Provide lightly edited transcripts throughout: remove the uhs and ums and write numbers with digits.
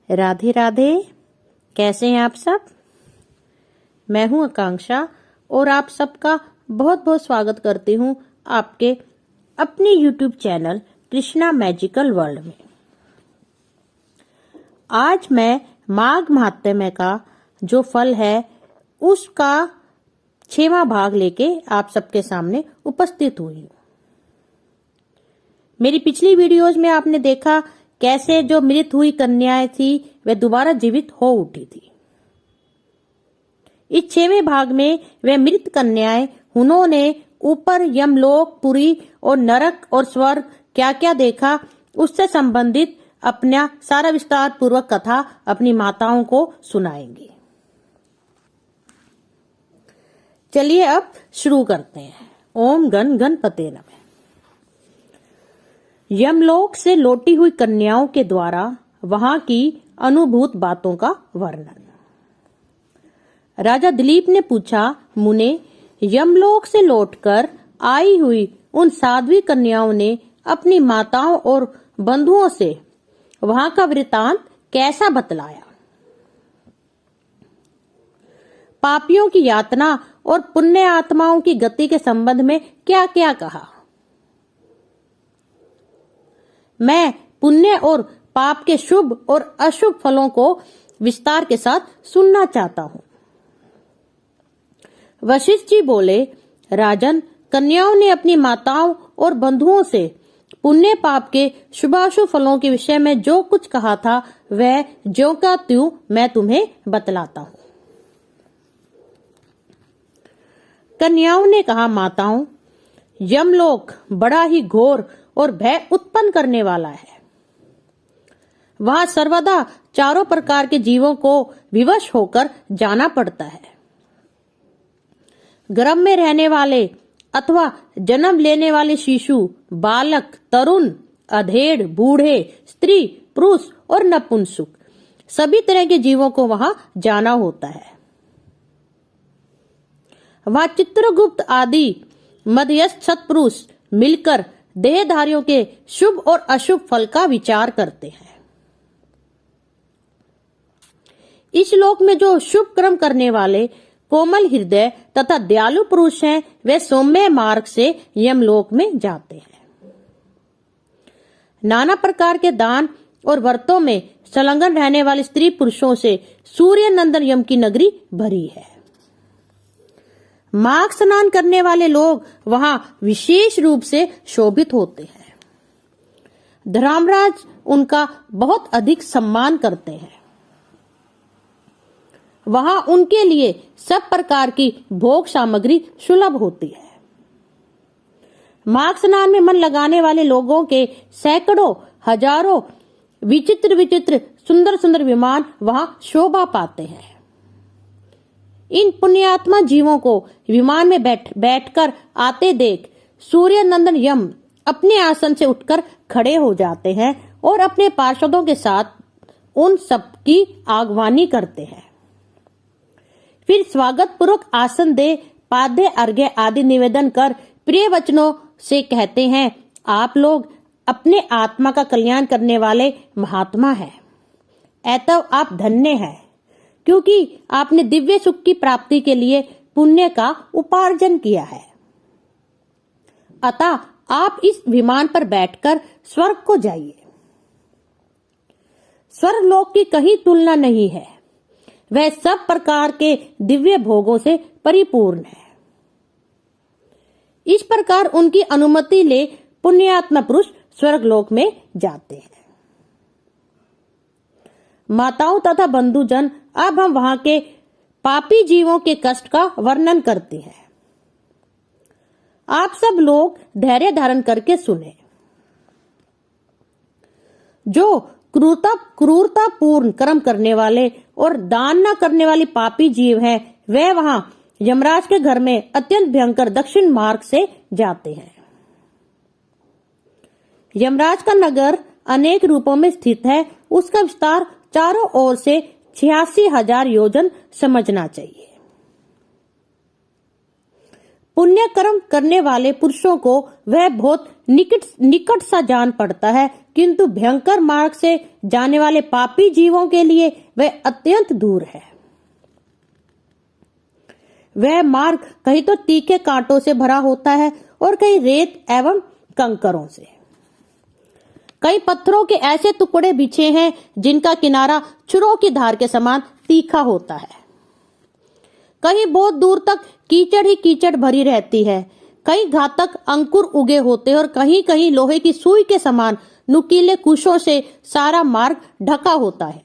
राधे राधे। कैसे हैं आप सब? मैं हूं आकांक्षा और आप सबका बहुत बहुत स्वागत करती हूं आपके अपने YouTube channel Krishna magical world में। आज मैं माघ महात्म्य का जो फल है उसका 6वां भाग लेके आप सबके सामने उपस्थित हुई हूं। मेरी पिछली वीडियोज में आपने देखा कैसे जो मृत हुई कन्याएं थी वे दोबारा जीवित हो उठी थी। इस 6वें भाग में वे मृत कन्याएं उन्होंने ऊपर यमलोक, पुरी और नरक और स्वर्ग क्या क्या देखा उससे संबंधित अपना सारा विस्तार पूर्वक कथा अपनी माताओं को सुनाएंगी। चलिए अब शुरू करते हैं। ओम गण गणपते नमः। यमलोक से लौटी हुई कन्याओं के द्वारा वहां की अनुभूत बातों का वर्णन। राजा दिलीप ने पूछा, मुने, यमलोक से लौटकर आई हुई उन साध्वी कन्याओं ने अपनी माताओं और बंधुओं से वहां का वृतांत कैसा बतलाया? पापियों की यातना और पुण्य आत्माओं की गति के संबंध में क्या क्या कहा? मैं पुण्य और पाप के शुभ और अशुभ फलों को विस्तार के साथ सुनना चाहता हूं। वशिष्ठ जी बोले, राजन, कन्याओं ने अपनी माताओं और बंधुओं से पुण्य पाप के शुभाशुभ फलों के विषय में जो कुछ कहा था वह ज्यों का त्यों मैं तुम्हें बतलाता हूं। कन्याओं ने कहा, माताओं, यमलोक बड़ा ही घोर और भय उत्पन्न करने वाला है। वहां सर्वदा चारों प्रकार के जीवों को विवश होकर जाना पड़ता है। गर्भ में रहने वाले अथवा जन्म लेने वाले शिशु, बालक, तरुण, अधेड़, बूढ़े, स्त्री, पुरुष और नपुंसक सभी तरह के जीवों को वहां जाना होता है। वहां चित्रगुप्त आदि मध्यस्थ सत्पुरुष मिलकर देहधारियों के शुभ और अशुभ फल का विचार करते हैं। इस लोक में जो शुभ कर्म करने वाले कोमल हृदय तथा दयालु पुरुष हैं वे सौम्य मार्ग से यमलोक में जाते हैं। नाना प्रकार के दान और व्रतों में संलग्न रहने वाले स्त्री पुरुषों से सूर्य नंदन यम की नगरी भरी है। माघ स्नान करने वाले लोग वहां विशेष रूप से शोभित होते हैं। धर्मराज उनका बहुत अधिक सम्मान करते हैं। वहां उनके लिए सब प्रकार की भोग सामग्री सुलभ होती है। माघ स्नान में मन लगाने वाले लोगों के सैकड़ों हजारों विचित्र विचित्र सुंदर सुंदर विमान वहां शोभा पाते हैं। इन पुण्यात्मा जीवों को विमान में बैठकर आते देख सूर्य नंदन यम अपने आसन से उठकर खड़े हो जाते हैं और अपने पार्षदों के साथ उन सब की आगवानी करते हैं। फिर स्वागत पूर्वक आसन दे पाद्य अर्घ्य आदि निवेदन कर प्रिय वचनों से कहते हैं, आप लोग अपने आत्मा का कल्याण करने वाले महात्मा हैं। अतः आप धन्य हैं क्योंकि आपने दिव्य सुख की प्राप्ति के लिए पुण्य का उपार्जन किया है। अतः आप इस विमान पर बैठकर स्वर्ग को जाइए। स्वर्ग लोक की कहीं तुलना नहीं है। वह सब प्रकार के दिव्य भोगों से परिपूर्ण है। इस प्रकार उनकी अनुमति ले पुण्यात्मा पुरुष स्वर्ग लोक में जाते हैं। माताओं तथा बंधुजन, अब हम वहां के पापी जीवों के कष्ट का वर्णन करते हैं। आप सब लोग धैर्य धारण करके सुने। जो क्रूरतापूर्ण कर्म करने वाले और दान न करने वाले पापी जीव हैं, वे वहां यमराज के घर में अत्यंत भयंकर दक्षिण मार्ग से जाते हैं। यमराज का नगर अनेक रूपों में स्थित है। उसका विस्तार चारों ओर से 86,000 योजन समझना चाहिए। पुण्य कर्म करने वाले पुरुषों को वह बहुत निकट सा जान पड़ता है, किंतु भयंकर मार्ग से जाने वाले पापी जीवों के लिए वह अत्यंत दूर है। वह मार्ग कहीं तो तीखे कांटों से भरा होता है और कहीं रेत एवं कंकरों से। कई पत्थरों के ऐसे टुकड़े बिछे हैं जिनका किनारा छुरों की धार के समान तीखा होता है। कहीं बहुत दूर तक कीचड़ ही कीचड़ भरी रहती है। कहीं घातक अंकुर उगे होते हैं और कहीं कहीं लोहे की सुई के समान नुकीले कुशों से सारा मार्ग ढका होता है।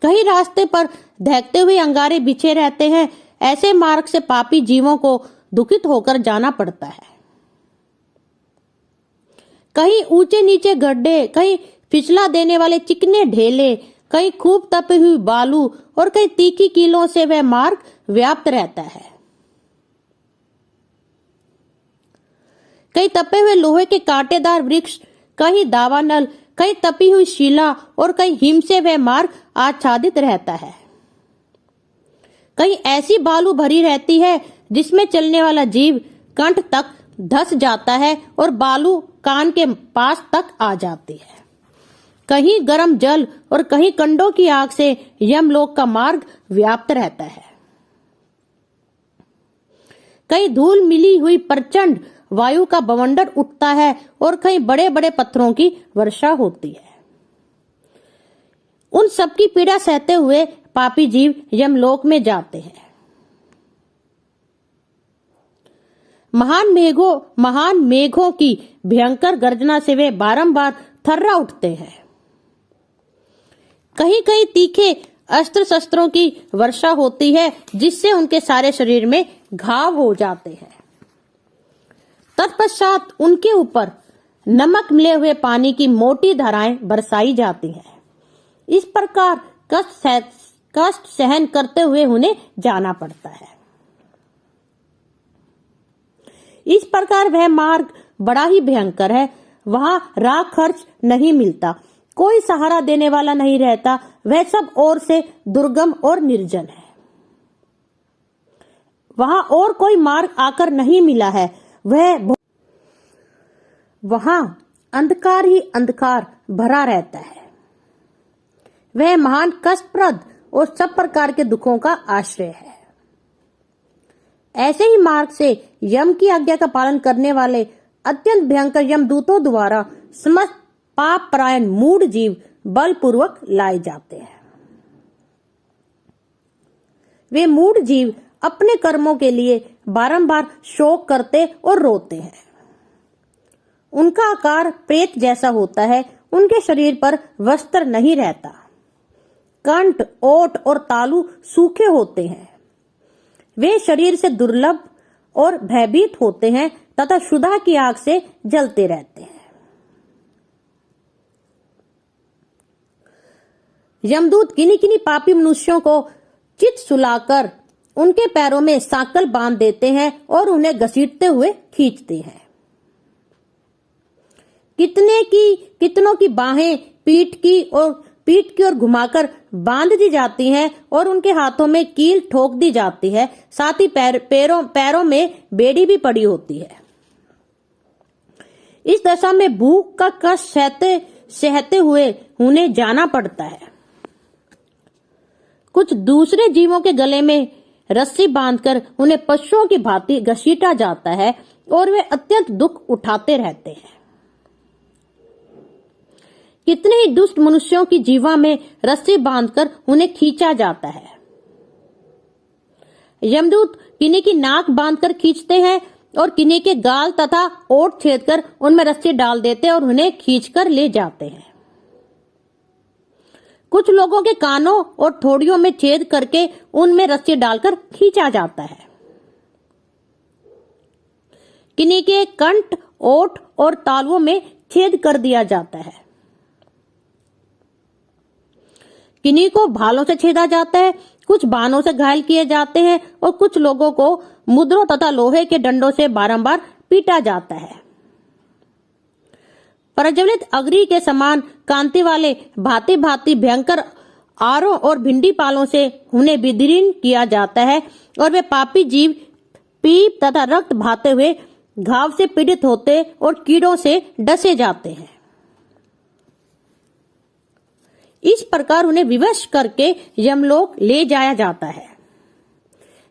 कहीं रास्ते पर दहकते हुए अंगारे बिछे रहते हैं। ऐसे मार्ग से पापी जीवों को दुखित होकर जाना पड़ता है। कहीं ऊंचे नीचे गड्ढे, कहीं फिसला देने वाले चिकने ढेले, कहीं खूब तपी हुई बालू और कहीं तीखी कीलों से वह मार्ग व्याप्त रहता है। कहीं तपे हुए लोहे के कांटेदार वृक्ष, कहीं दावानल, कहीं तपी हुई शिला और कहीं हिम से वह मार्ग आच्छादित रहता है। कहीं ऐसी बालू भरी रहती है जिसमें चलने वाला जीव कंठ तक धंस जाता है और बालू कान के पास तक आ जाती है। कहीं गर्म जल और कहीं कंडों की आग से यमलोक का मार्ग व्याप्त रहता है। कहीं धूल मिली हुई प्रचंड वायु का बवंडर उठता है और कहीं बड़े बड़े पत्थरों की वर्षा होती है। उन सबकी पीड़ा सहते हुए पापी जीव यमलोक में जाते हैं। महान मेघों की भयंकर गर्जना से वे बारंबार थर्रा उठते हैं। कहीं कहीं तीखे अस्त्र शस्त्रों की वर्षा होती है जिससे उनके सारे शरीर में घाव हो जाते हैं। तत्पश्चात उनके ऊपर नमक मिले हुए पानी की मोटी धाराएं बरसाई जाती हैं। इस प्रकार कष्ट सहन करते हुए उन्हें जाना पड़ता है। इस प्रकार वह मार्ग बड़ा ही भयंकर है। वहां राह खर्च नहीं मिलता, कोई सहारा देने वाला नहीं रहता। वह सब ओर से दुर्गम और निर्जन है। वहां और कोई मार्ग आकर नहीं मिला है। वहां अंधकार ही अंधकार भरा रहता है। वह महान कष्टप्रद और सब प्रकार के दुखों का आश्रय है। ऐसे ही मार्ग से यम की आज्ञा का पालन करने वाले अत्यंत भयंकर यमदूतों द्वारा समस्त पाप परायण मूढ़ जीव बलपूर्वक लाए जाते हैं। वे मूढ़ जीव अपने कर्मों के लिए बारंबार शोक करते और रोते हैं। उनका आकार प्रेत जैसा होता है। उनके शरीर पर वस्त्र नहीं रहता। कंठ, ओठ और तालू सूखे होते हैं। वे शरीर से दुर्लभ और भयभीत होते हैं तथा क्षुधा की आग से जलते रहते हैं। यमदूत किन्हीं किन्हीं पापी मनुष्यों को चित सुलाकर उनके पैरों में सांकल बांध देते हैं और उन्हें घसीटते हुए खींचते हैं। कितनों की बाहें पीठ की ओर घुमाकर बांध दी जाती हैं और उनके हाथों में कील ठोक दी जाती है। साथ ही पैरों में बेड़ी भी पड़ी होती है। इस दशा में भूख का कष्ट सहते हुए उन्हें जाना पड़ता है। कुछ दूसरे जीवों के गले में रस्सी बांधकर उन्हें पशुओं की भांति घसीटा जाता है और वे अत्यंत दुख उठाते रहते हैं। कितने ही दुष्ट मनुष्यों की जीवा में रस्सी बांधकर उन्हें खींचा जाता है। यमदूत किन्हीं की नाक बांधकर खींचते हैं और किन्हीं के गाल तथा ओठ छेदकर उनमें रस्सी डाल देते हैं और उन्हें खींचकर ले जाते हैं। कुछ लोगों के कानों और ठोड़ियों में छेद करके उनमें रस्सी डालकर खींचा जाता है। किन्हीं के कंठ, ओठ और तालुओं में छेद कर दिया जाता है। किन्हीं को भालों से छेदा जाता है, कुछ बाणों से घायल किए जाते हैं और कुछ लोगों को मुद्रों तथा लोहे के डंडों से बारंबार पीटा जाता है। प्रज्वलित अग्नि के समान कांति वाले भांति भांति भयंकर आरों और भिंडी पालों से उन्हें विदीर्ण किया जाता है और वे पापी जीव पीप तथा रक्त बहाते हुए घाव से पीड़ित होते और कीड़ों से डसे जाते हैं। इस प्रकार उन्हें विवश करके यमलोक ले जाया जाता है।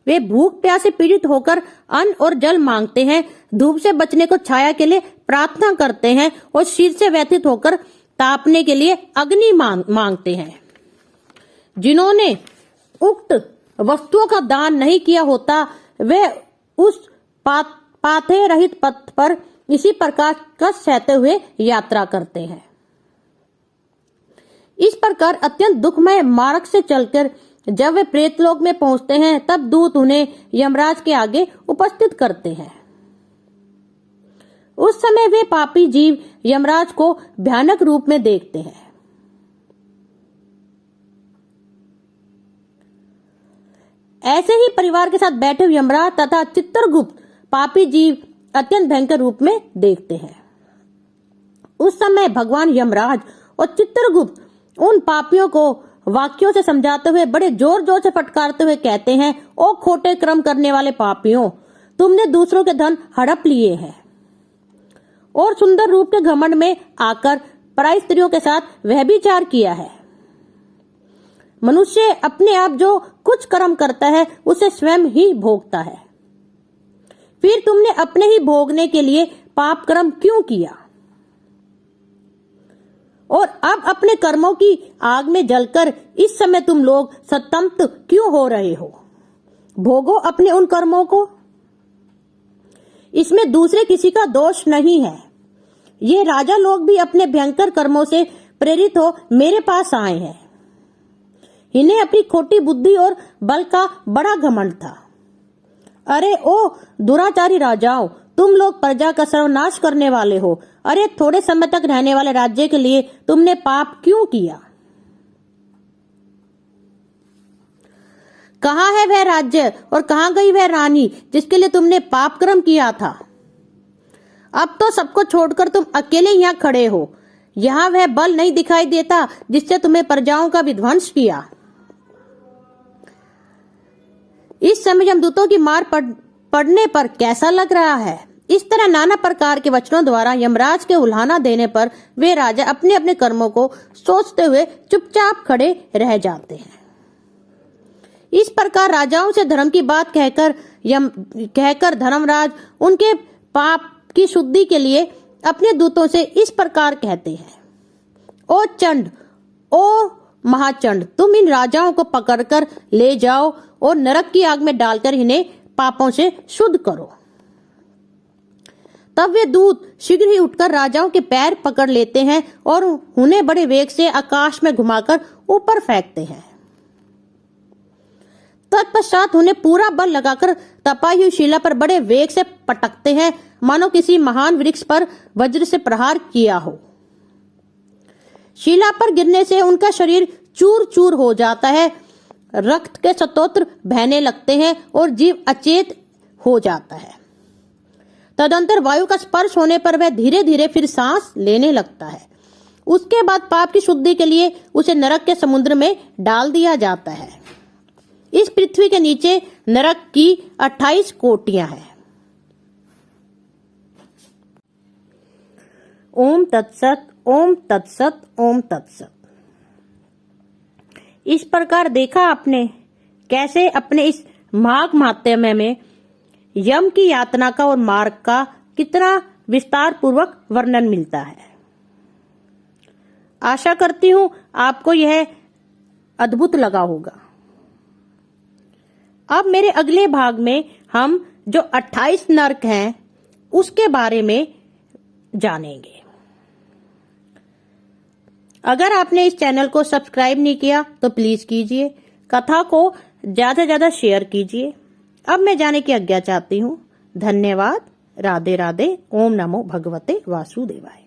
वे भूख प्यास से पीड़ित होकर अन्न और जल मांगते हैं, धूप से बचने को छाया के लिए प्रार्थना करते हैं और शीत से व्यथित होकर तापने के लिए अग्नि मांगते हैं। जिन्होंने उक्त वस्तुओं का दान नहीं किया होता वे उस पाथे रहित पथ पर इसी प्रकार कष्ट सहते हुए यात्रा करते हैं। इस प्रकार अत्यंत दुखमय मार्ग से चलकर जब वे प्रेतलोक में पहुंचते हैं तब दूत उन्हें यमराज के आगे उपस्थित करते हैं। उस समय वे पापी जीव यमराज को भयानक रूप में देखते हैं। ऐसे ही परिवार के साथ बैठे यमराज तथा चित्रगुप्त पापी जीव अत्यंत भयंकर रूप में देखते हैं। उस समय भगवान यमराज और चित्रगुप्त उन पापियों को वाक्यों से समझाते हुए बड़े जोर जोर से फटकारते हुए कहते हैं, ओ खोटे कर्म करने वाले पापियों, तुमने दूसरों के धन हड़प लिए हैं और सुंदर रूप के घमंड में आकर पराई स्त्रियों के साथ व्यभिचार किया है। मनुष्य अपने आप जो कुछ कर्म करता है उसे स्वयं ही भोगता है। फिर तुमने अपने ही भोगने के लिए पाप कर्म क्यों किया और अब अपने कर्मों की आग में जलकर इस समय तुम लोग संतप्त क्यों हो रहे हो? भोगो अपने उन कर्मों को, इसमें दूसरे किसी का दोष नहीं है। ये राजा लोग भी अपने भयंकर कर्मों से प्रेरित हो मेरे पास आए हैं। इन्हें अपनी खोटी बुद्धि और बल का बड़ा घमंड था। अरे ओ दुराचारी राजाओं, तुम लोग प्रजा का सर्वनाश करने वाले हो। अरे थोड़े समय तक रहने वाले राज्य के लिए तुमने पाप क्यों किया? कहाँ है वह राज्य और कहाँ गई वह रानी जिसके लिए तुमने पाप कर्म किया था? अब तो सबको छोड़कर तुम अकेले यहाँ खड़े हो। यहाँ वह बल नहीं दिखाई देता जिससे तुम्हें प्रजाओं का विध्वंस किया। इस समय यमदूतों की मार पड़ने पर कैसा लग रहा है? इस तरह नाना प्रकार के वचनों द्वारा यमराज के उल्हाना देने पर वे राजा अपने अपने कर्मों को सोचते हुए चुपचाप खड़े रह जाते हैं। इस प्रकार राजाओं से धर्म की बात कहकर धर्मराज उनके पाप की शुद्धि के लिए अपने दूतों से इस प्रकार कहते हैं, ओ चंड, ओ महाचंड, तुम इन राजाओं को पकड़कर ले जाओ और नरक की आग में डालकर इन्हें पापों से शुद्ध करो। तब वे दूत शीघ्र ही उठकर राजाओं के पैर पकड़ लेते हैं और उन्हें बड़े वेग से आकाश में घुमाकर ऊपर फेंकते हैं। तत्पश्चात उन्हें पूरा बल लगाकर तपाई हुई शिला पर बड़े वेग से पटकते हैं, मानो किसी महान वृक्ष पर वज्र से प्रहार किया हो। शिला पर गिरने से उनका शरीर चूर चूर हो जाता है, रक्त के स्तोत्र बहने लगते हैं और जीव अचेत हो जाता है। तदंतर वायु का स्पर्श होने पर वह धीरे धीरे फिर सांस लेने लगता है। उसके बाद पाप की शुद्धि के लिए उसे नरक के समुद्र में डाल दिया जाता है। इस पृथ्वी के नीचे नरक की 28 कोटियां हैं। ओम तत्सत, ओम तत्सत, ओम तत्सत। इस प्रकार देखा आपने कैसे अपने इस माघ माहात्म्य में यम की यातना का और मार्ग का कितना विस्तार पूर्वक वर्णन मिलता है। आशा करती हूं आपको यह अद्भुत लगा होगा। अब मेरे अगले भाग में हम जो 28 नरक हैं उसके बारे में जानेंगे। अगर आपने इस चैनल को सब्सक्राइब नहीं किया तो प्लीज कीजिए, कथा को ज्यादा से ज्यादा शेयर कीजिए। अब मैं जाने की आज्ञा चाहती हूँ। धन्यवाद। राधे राधे। ओम नमो भगवते वासुदेवाय।